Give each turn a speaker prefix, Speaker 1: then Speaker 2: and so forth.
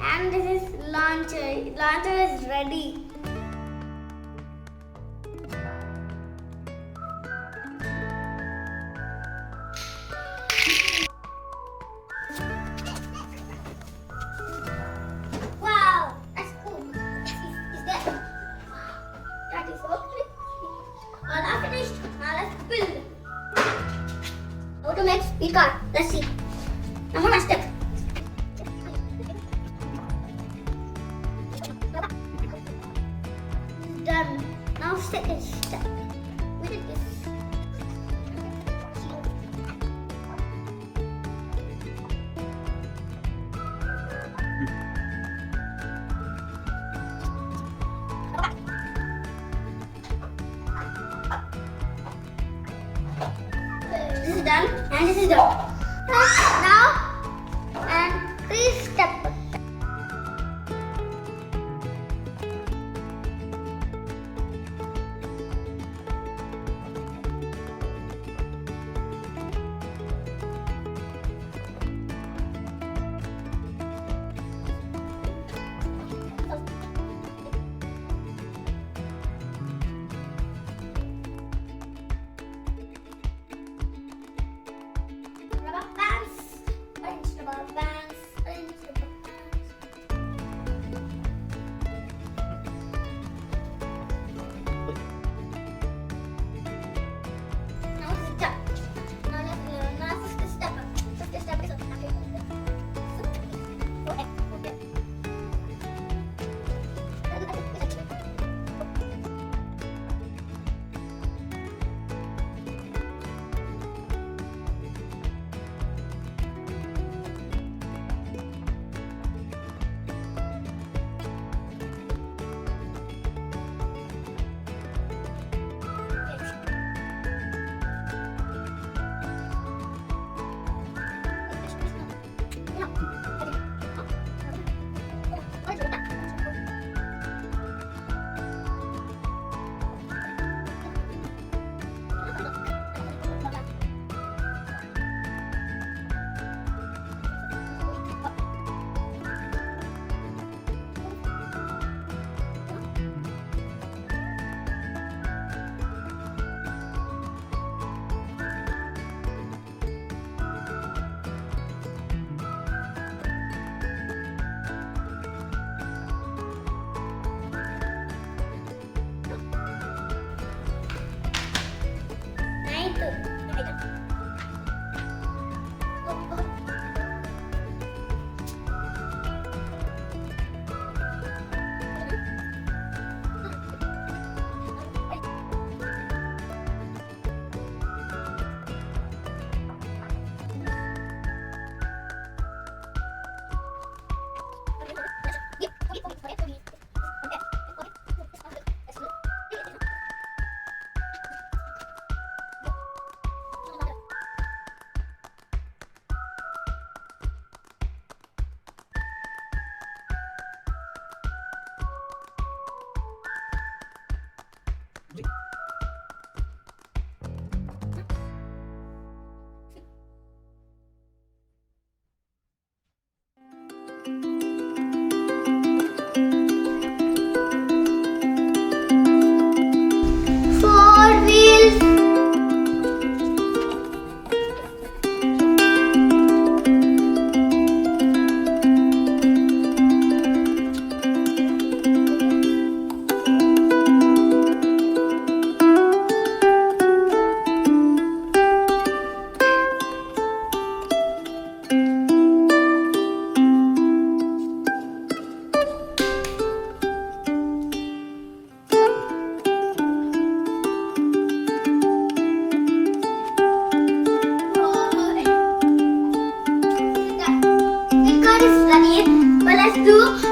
Speaker 1: And this is launcher. Launcher is ready. Wow, that's cool. Is that? Wow, that is so cool. All are finished. Now let's build. How to make speed car? Let's see. Number one step. Done. Now second step. We did this. This is done and this is done. Now and three step. Rubber bands. Orange rubber bands. Orange rubber bands. Now this is done. Now fifth step. Fifth step is okay. Four wheels. But let's do